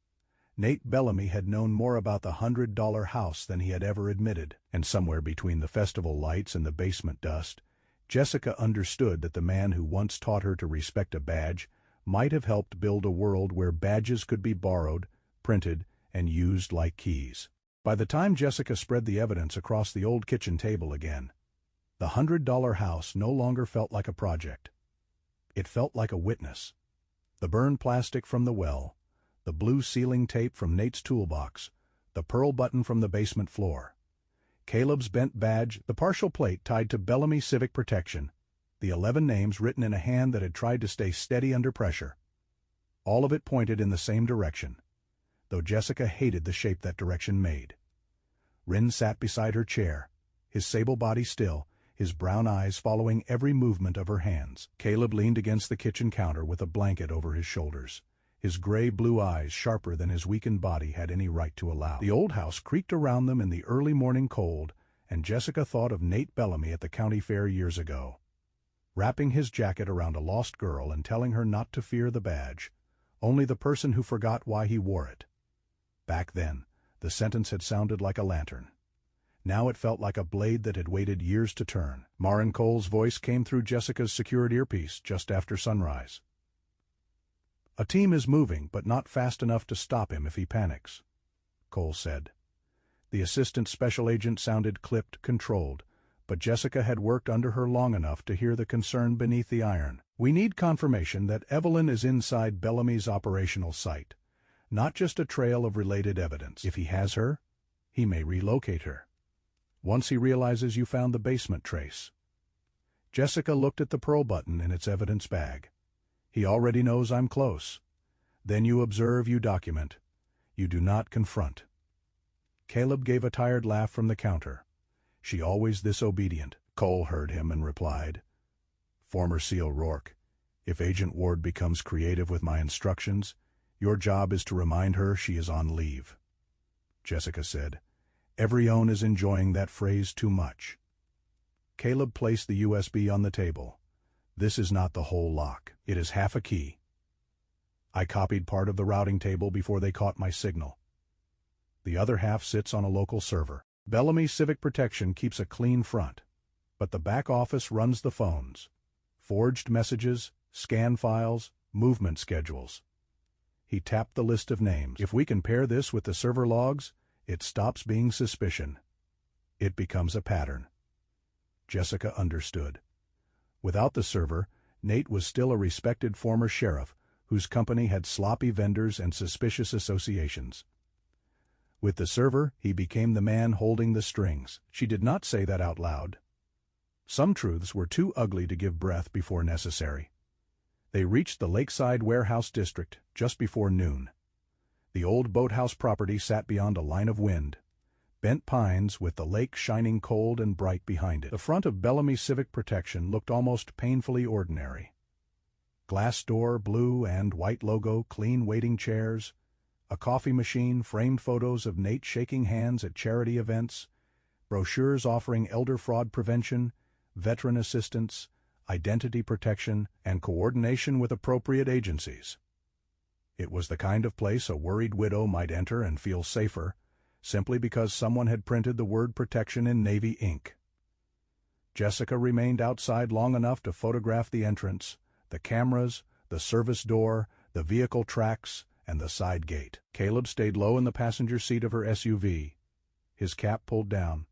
Nate Bellamy had known more about the $100 house than he had ever admitted, and somewhere between the festival lights and the basement dust, Jessica understood that the man who once taught her to respect a badge might have helped build a world where badges could be borrowed, printed, and used like keys. By the time Jessica spread the evidence across the old kitchen table again, the $100 house no longer felt like a project. It felt like a witness. The burned plastic from the well, the blue sealing tape from Nate's toolbox, the pearl button from the basement floor, Caleb's bent badge, the partial plate tied to Bellamy Civic Protection, the 11 names written in a hand that had tried to stay steady under pressure. All of it pointed in the same direction, though Jessica hated the shape that direction made. Rin sat beside her chair, his sable body still, his brown eyes following every movement of her hands. Caleb leaned against the kitchen counter with a blanket over his shoulders, his gray-blue eyes sharper than his weakened body had any right to allow. The old house creaked around them in the early morning cold, and Jessica thought of Nate Bellamy at the county fair years ago, wrapping his jacket around a lost girl and telling her not to fear the badge, only the person who forgot why he wore it. Back then, the sentence had sounded like a lantern. Now it felt like a blade that had waited years to turn. Maren Cole's voice came through Jessica's secured earpiece just after sunrise. "A team is moving, but not fast enough to stop him if he panics," Cole said. The assistant special agent sounded clipped, controlled, but Jessica had worked under her long enough to hear the concern beneath the iron. "We need confirmation that Evelyn is inside Bellamy's operational site, not just a trail of related evidence. If he has her, he may relocate her. Once he realizes you found the basement trace." Jessica looked at the pearl button in its evidence bag. "He already knows I'm close. Then you observe, you document. You do not confront." Caleb gave a tired laugh from the counter. "She always this obedient." Cole heard him and replied, "Former SEAL Rourke, if Agent Ward becomes creative with my instructions, your job is to remind her she is on leave." Jessica said, "Everyone is enjoying that phrase too much." Caleb placed the USB on the table. "This is not the whole lock. It is half a key. I copied part of the routing table before they caught my signal. The other half sits on a local server. Bellamy Civic Protection keeps a clean front, but the back office runs the phones, forged messages, scan files, movement schedules." He tapped the list of names. "If we can pair this with the server logs, it stops being suspicion. It becomes a pattern." Jessica understood. Without the server, Nate was still a respected former sheriff whose company had sloppy vendors and suspicious associations. With the server, he became the man holding the strings. She did not say that out loud. Some truths were too ugly to give breath before necessary. They reached the Lakeside Warehouse District just before noon. The old boathouse property sat beyond a line of wind, bent pines with the lake shining cold and bright behind it. The front of Bellamy Civic Protection looked almost painfully ordinary. Glass door, blue and white logo, clean waiting chairs, a coffee machine, framed photos of Nate shaking hands at charity events, brochures offering elder fraud prevention, veteran assistance, identity protection, and coordination with appropriate agencies. It was the kind of place a worried widow might enter and feel safer, simply because someone had printed the word protection in navy ink. Jessica remained outside long enough to photograph the entrance, the cameras, the service door, the vehicle tracks, and the side gate. Caleb stayed low in the passenger seat of her SUV, his cap pulled down,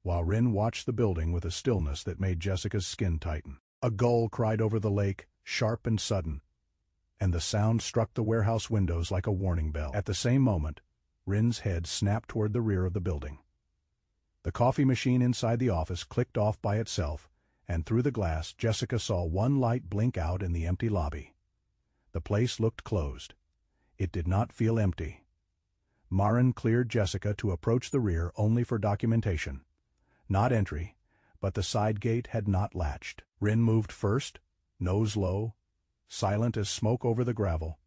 while Rin watched the building with a stillness that made Jessica's skin tighten. A gull cried over the lake, sharp and sudden, and the sound struck the warehouse windows like a warning bell. At the same moment, Rin's head snapped toward the rear of the building. The coffee machine inside the office clicked off by itself, and through the glass Jessica saw one light blink out in the empty lobby. The place looked closed. It did not feel empty. Maren cleared Jessica to approach the rear only for documentation. Not entry, but the side gate had not latched. Rin moved first, nose low, silent as smoke over the gravel.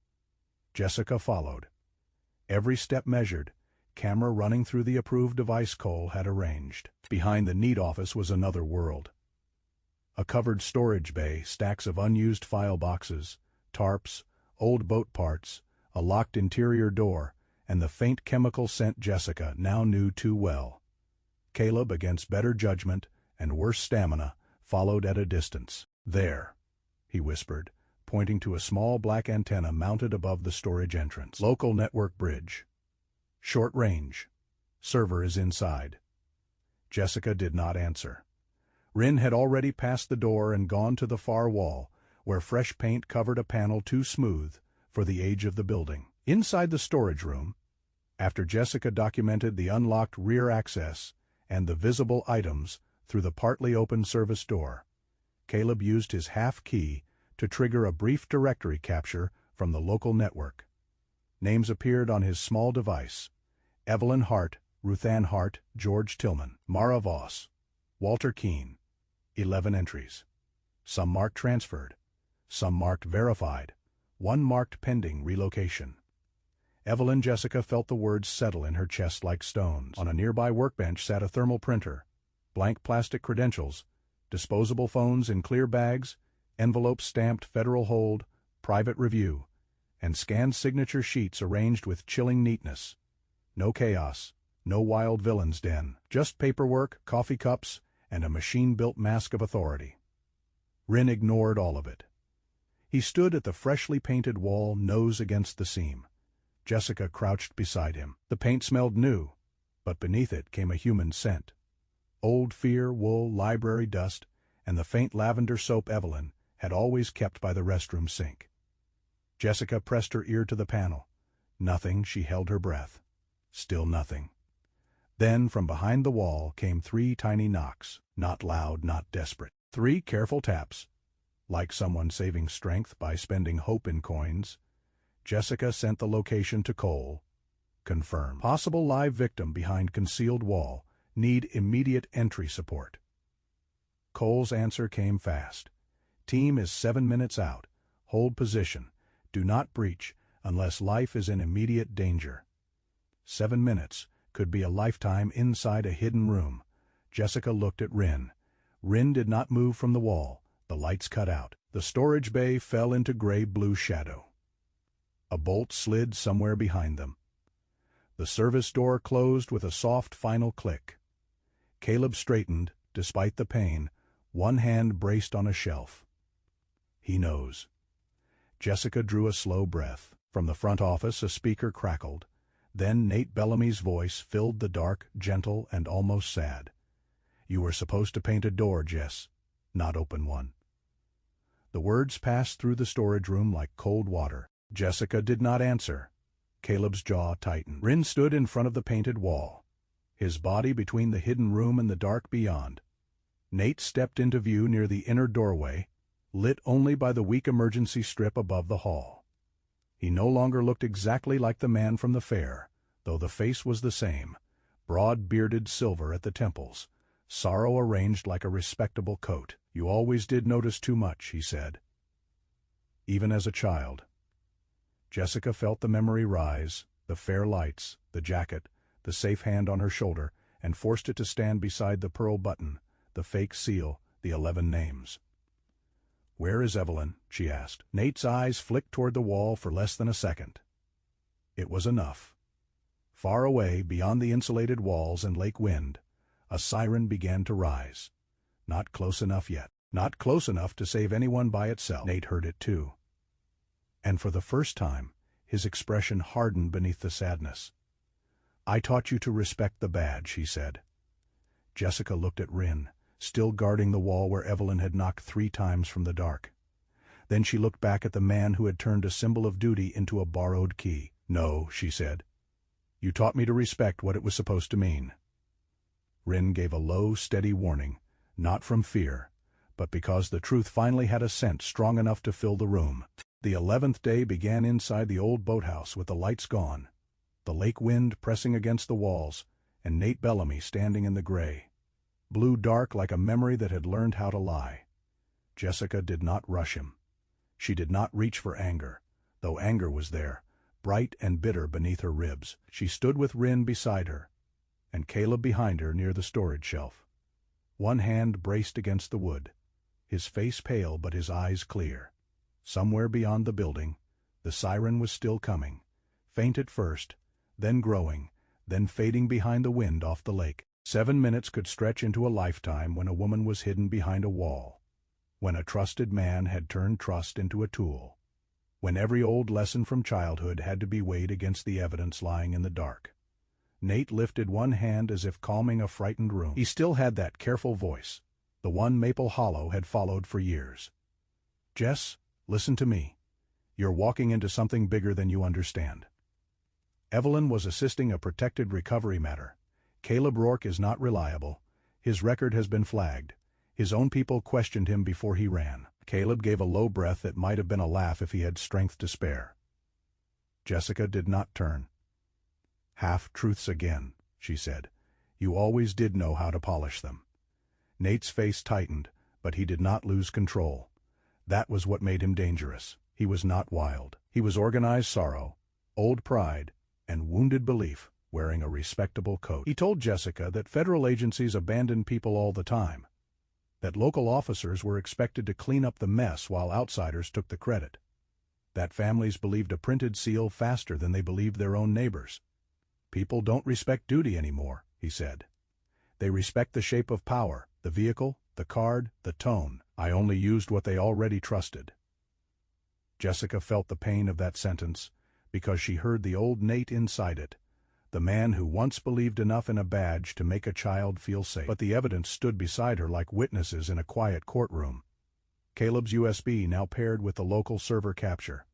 Jessica followed. Every step measured, camera running through the approved device Cole had arranged. Behind the neat office was another world. A covered storage bay, stacks of unused file boxes, tarps, old boat parts, a locked interior door, and the faint chemical scent Jessica now knew too well. Caleb, against better judgment and worse stamina, followed at a distance. "There," he whispered, pointing to a small black antenna mounted above the storage entrance. "Local network bridge. Short range. Server is inside." Jessica did not answer. Rin had already passed the door and gone to the far wall, where fresh paint covered a panel too smooth for the age of the building. Inside the storage room, after Jessica documented the unlocked rear access and the visible items through the partly open service door, Caleb used his half-key to trigger a brief directory capture from the local network. Names appeared on his small device: Evelyn Hart, Ruthann Hart, George Tillman, Mara Voss, Walter Keane. 11 entries. Some marked transferred, some marked verified, one marked pending relocation. Evelyn Jessica felt the words settle in her chest like stones. On a nearby workbench sat a thermal printer, blank plastic credentials, disposable phones in clear bags, envelopes stamped Federal Hold, Private Review, and scanned signature sheets arranged with chilling neatness. No chaos, no wild villain's den, just paperwork, coffee cups, and a machine-built mask of authority. Ryn ignored all of it. He stood at the freshly painted wall, nose against the seam. Jessica crouched beside him. The paint smelled new, but beneath it came a human scent. Old fear, wool, library dust, and the faint lavender soap Evelyn had always kept by the restroom sink. Jessica pressed her ear to the panel. Nothing, she held her breath. Still nothing. Then, from behind the wall, came 3 tiny knocks, not loud, not desperate. 3 careful taps, like someone saving strength by spending hope in coins. Jessica sent the location to Cole. Confirm. Possible live victim behind concealed wall. Need immediate entry support. Cole's answer came fast. Team is 7 minutes out. Hold position. Do not breach unless life is in immediate danger. 7 minutes could be a lifetime inside a hidden room. Jessica looked at Ryn. Ryn did not move from the wall. The lights cut out. The storage bay fell into gray-blue shadow. A bolt slid somewhere behind them. The service door closed with a soft final click. Caleb straightened, despite the pain, one hand braced on a shelf. He knows. Jessica drew a slow breath. From the front office a speaker crackled. Then Nate Bellamy's voice filled the dark, gentle, and almost sad. "You were supposed to paint a door, Jess, not open one." The words passed through the storage room like cold water. Jessica did not answer. Caleb's jaw tightened. Ryn stood in front of the painted wall, his body between the hidden room and the dark beyond. Nate stepped into view near the inner doorway, lit only by the weak emergency strip above the hall. He no longer looked exactly like the man from the fair, though the face was the same, broad-bearded silver at the temples, sorrow arranged like a respectable coat. "You always did notice too much," he said. "Even as a child." Jessica felt the memory rise, the fair lights, the jacket, the safe hand on her shoulder, and forced it to stand beside the pearl button, the fake seal, the 11 names. "Where is Evelyn?" she asked. Nate's eyes flicked toward the wall for less than a second. It was enough. Far away, beyond the insulated walls and lake wind, a siren began to rise. Not close enough yet. Not close enough to save anyone by itself. Nate heard it too. And for the first time, his expression hardened beneath the sadness. "I taught you to respect the badge," he said. Jessica looked at Ryn, still guarding the wall where Evelyn had knocked 3 times from the dark. Then she looked back at the man who had turned a symbol of duty into a borrowed key. "No," she said. "You taught me to respect what it was supposed to mean." Ryn gave a low, steady warning, not from fear, but because the truth finally had a scent strong enough to fill the room. The 11th day began inside the old boathouse with the lights gone, the lake wind pressing against the walls, and Nate Bellamy standing in the gray. Blue dark like a memory that had learned how to lie. Jessica did not rush him. She did not reach for anger, though anger was there, bright and bitter beneath her ribs. She stood with Ryn beside her, and Caleb behind her near the storage shelf. One hand braced against the wood, his face pale but his eyes clear. Somewhere beyond the building, the siren was still coming, faint at first, then growing, then fading behind the wind off the lake. 7 minutes could stretch into a lifetime when a woman was hidden behind a wall, when a trusted man had turned trust into a tool, when every old lesson from childhood had to be weighed against the evidence lying in the dark. Nate lifted one hand as if calming a frightened room. He still had that careful voice, the one Maple Hollow had followed for years. "Jess, listen to me. You're walking into something bigger than you understand." Evelyn was assisting a protected recovery matter. Caleb Rourke is not reliable. His record has been flagged. His own people questioned him before he ran. Caleb gave a low breath that might have been a laugh if he had strength to spare. Jessica did not turn. "Half-truths again," she said. "You always did know how to polish them." Nate's face tightened, but he did not lose control. That was what made him dangerous. He was not wild. He was organized sorrow, old pride, and wounded belief, wearing a respectable coat. He told Jessica that federal agencies abandoned people all the time, that local officers were expected to clean up the mess while outsiders took the credit, that families believed a printed seal faster than they believed their own neighbors. "People don't respect duty anymore," he said. "They respect the shape of power, the vehicle, the card, the tone. I only used what they already trusted." Jessica felt the pain of that sentence because she heard the old Nate inside it, the man who once believed enough in a badge to make a child feel safe. But the evidence stood beside her like witnesses in a quiet courtroom. Caleb's USB now paired with the local server capture.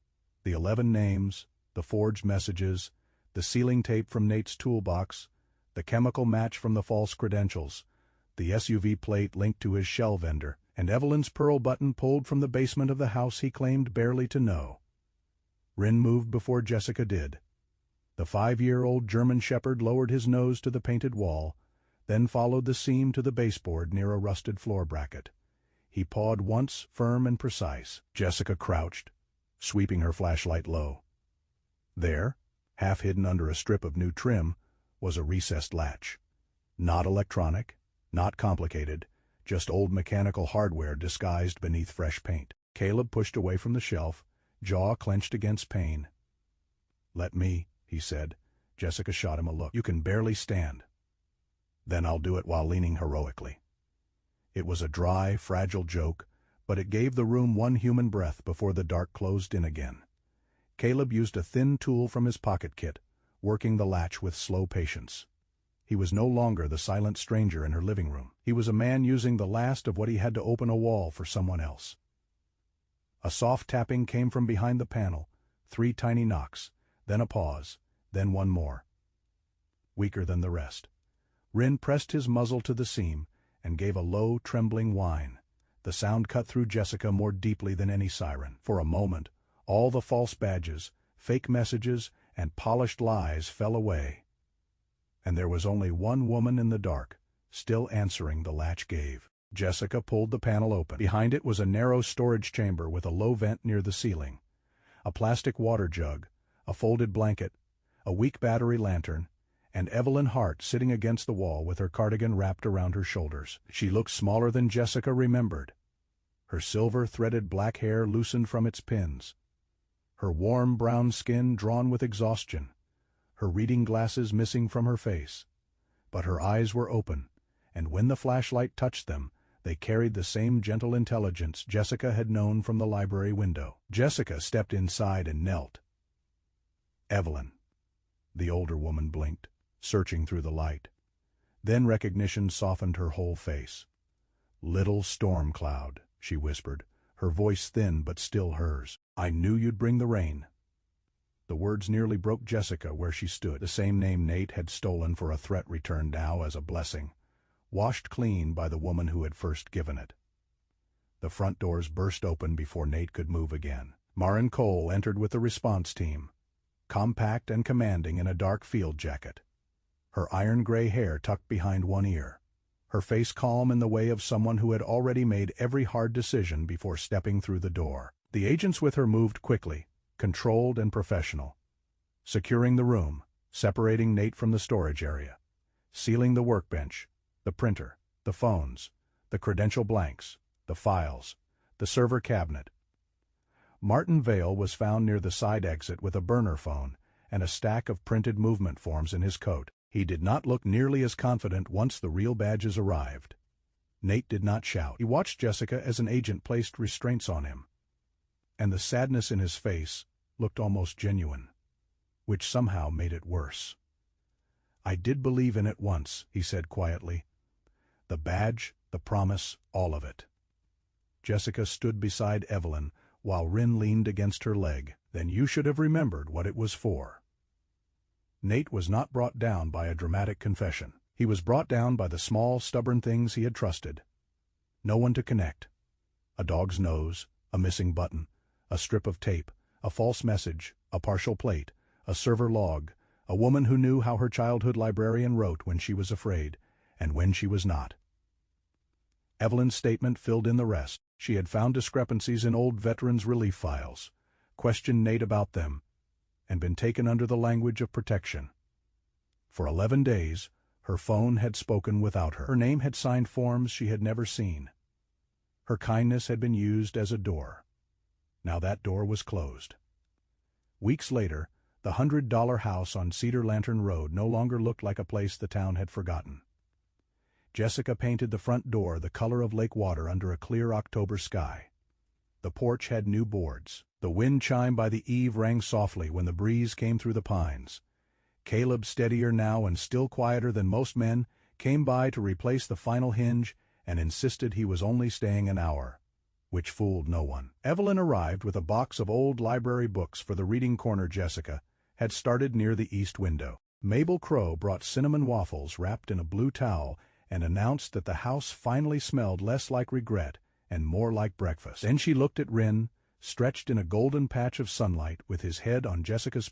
The 11 names, the forged messages, the sealing tape from Nate's toolbox, the chemical match from the false credentials, the SUV plate linked to his shell vendor, and Evelyn's pearl button pulled from the basement of the house he claimed barely to know. Rin moved before Jessica did. The 5-year-old German shepherd lowered his nose to the painted wall, then followed the seam to the baseboard near a rusted floor bracket. He pawed once, firm and precise. Jessica crouched, sweeping her flashlight low. There, half hidden under a strip of new trim, was a recessed latch. Not electronic, not complicated, just old mechanical hardware disguised beneath fresh paint. Caleb pushed away from the shelf, jaw clenched against pain. "Let me," he said. Jessica shot him a look. "You can barely stand." "Then I'll do it," while leaning heroically. It was a dry, fragile joke, but it gave the room one human breath before the dark closed in again. Caleb used a thin tool from his pocket kit, working the latch with slow patience. He was no longer the silent stranger in her living room. He was a man using the last of what he had to open a wall for someone else. A soft tapping came from behind the panel, 3 tiny knocks, then a pause, then one more. Weaker than the rest. Rin pressed his muzzle to the seam and gave a low, trembling whine. The sound cut through Jessica more deeply than any siren. For a moment, all the false badges, fake messages, and polished lies fell away. And there was only one woman in the dark, still answering the latch gave. Jessica pulled the panel open. Behind it was a narrow storage chamber with a low vent near the ceiling. A plastic water jug, a folded blanket, a weak battery lantern, and Evelyn Hart sitting against the wall with her cardigan wrapped around her shoulders. She looked smaller than Jessica remembered. Her silver-threaded black hair loosened from its pins. Her warm brown skin drawn with exhaustion. Her reading glasses missing from her face. But her eyes were open, and when the flashlight touched them, they carried the same gentle intelligence Jessica had known from the library window. Jessica stepped inside and knelt. "Evelyn." The older woman blinked, searching through the light. Then recognition softened her whole face. "Little storm cloud," she whispered, her voice thin but still hers. "I knew you'd bring the rain." The words nearly broke Jessica where she stood. The same name Nate had stolen for a threat returned now as a blessing, washed clean by the woman who had first given it. The front doors burst open before Nate could move again. Maren Cole entered with the response team, compact and commanding in a dark field jacket. Her iron-gray hair tucked behind one ear, her face calm in the way of someone who had already made every hard decision before stepping through the door. The agents with her moved quickly, controlled and professional, securing the room, separating Nate from the storage area, sealing the workbench, the printer, the phones, the credential blanks, the files, the server cabinet. Martin Vale was found near the side exit with a burner phone and a stack of printed movement forms in his coat. He did not look nearly as confident once the real badges arrived. Nate did not shout. He watched Jessica as an agent placed restraints on him, and the sadness in his face looked almost genuine, which somehow made it worse. "I did believe in it once," he said quietly. "The badge, the promise, all of it." Jessica stood beside Evelyn while Rin leaned against her leg. "Then you should have remembered what it was for." Nate was not brought down by a dramatic confession. He was brought down by the small, stubborn things he had trusted. No one to connect. A dog's nose, a missing button, a strip of tape, a false message, a partial plate, a server log, A woman who knew how her childhood librarian wrote when she was afraid, and when she was not. Evelyn's statement filled in the rest. She had found discrepancies in old veterans' relief files, questioned Nate about them, and been taken under the language of protection. For 11 days, her phone had spoken without her. Her name had signed forms she had never seen. Her kindness had been used as a door. Now that door was closed. Weeks later, the $100 house on Cedar Lantern Road no longer looked like a place the town had forgotten. Jessica painted the front door the color of lake water under a clear October sky. The porch had new boards. The wind chime by the eave rang softly when the breeze came through the pines. Caleb, steadier now and still quieter than most men, came by to replace the final hinge and insisted he was only staying an hour, which fooled no one. Evelyn arrived with a box of old library books for the reading corner Jessica had started near the east window. Mabel Crow brought cinnamon waffles wrapped in a blue towel and announced that the house finally smelled less like regret and more like breakfast. Then she looked at Rin, stretched in a golden patch of sunlight with his head on Jessica's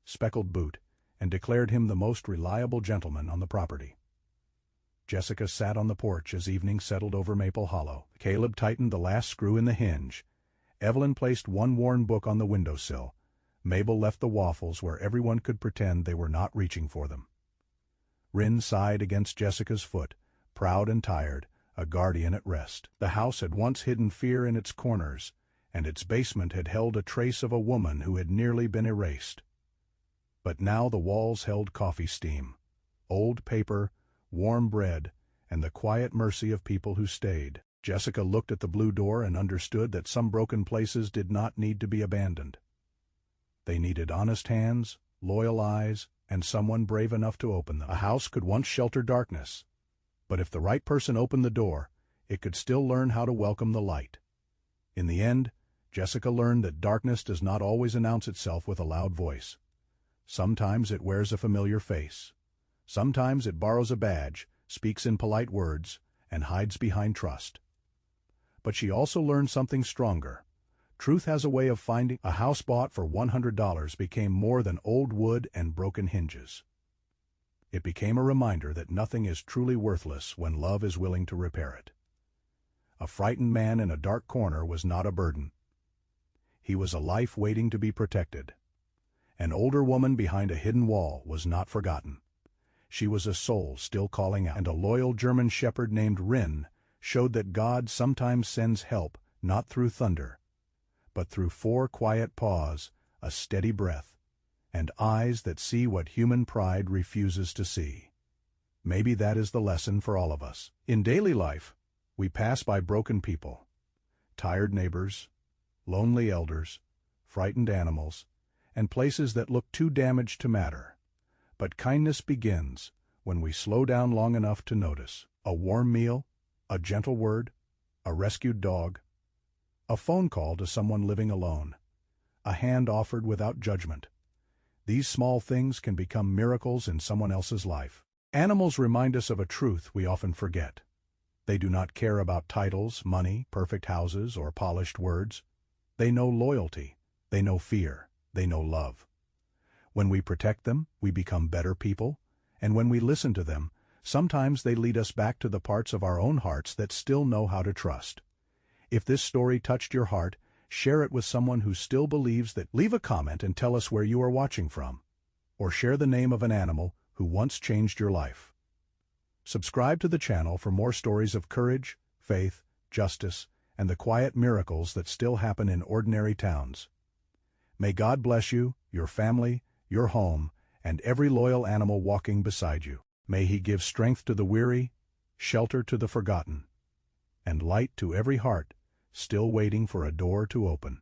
speckled boot, and declared him the most reliable gentleman on the property. Jessica sat on the porch as evening settled over Maple Hollow. Caleb tightened the last screw in the hinge. Evelyn placed one worn book on the windowsill. Mabel left the waffles where everyone could pretend they were not reaching for them. Rin sighed against Jessica's foot, proud and tired, a guardian at rest. The house had once hidden fear in its corners, and its basement had held a trace of a woman who had nearly been erased. But now the walls held coffee steam, old paper, warm bread, and the quiet mercy of people who stayed. Jessica looked at the blue door and understood that some broken places did not need to be abandoned. They needed honest hands, loyal eyes, and someone brave enough to open them. A house could once shelter darkness, but if the right person opened the door, it could still learn how to welcome the light. In the end, Jessica learned that darkness does not always announce itself with a loud voice. Sometimes it wears a familiar face. Sometimes it borrows a badge, speaks in polite words, and hides behind trust. But she also learned something stronger. Truth has a way of finding. A house bought for $100 became more than old wood and broken hinges. It became a reminder that nothing is truly worthless when love is willing to repair it. A frightened man in a dark corner was not a burden. He was a life waiting to be protected. An older woman behind a hidden wall was not forgotten. She was a soul still calling out. And a loyal German shepherd named Rin showed that God sometimes sends help not through thunder, but through 4 quiet paws, a steady breath, and eyes that see what human pride refuses to see. Maybe that is the lesson for all of us. In daily life, we pass by broken people, tired neighbors, lonely elders, frightened animals, and places that look too damaged to matter. But kindness begins when we slow down long enough to notice. A warm meal, a gentle word, a rescued dog, a phone call to someone living alone, a hand offered without judgment. These small things can become miracles in someone else's life. Animals remind us of a truth we often forget. They do not care about titles, money, perfect houses, or polished words. They know loyalty, they know fear, they know love. When we protect them, we become better people, and when we listen to them, sometimes they lead us back to the parts of our own hearts that still know how to trust. If this story touched your heart, share it with someone who still believes that. Leave a comment and tell us where you are watching from, or share the name of an animal who once changed your life. Subscribe to the channel for more stories of courage, faith, justice, and the quiet miracles that still happen in ordinary towns. May God bless you, your family, your home, and every loyal animal walking beside you. May He give strength to the weary, shelter to the forgotten, and light to every heart still waiting for a door to open.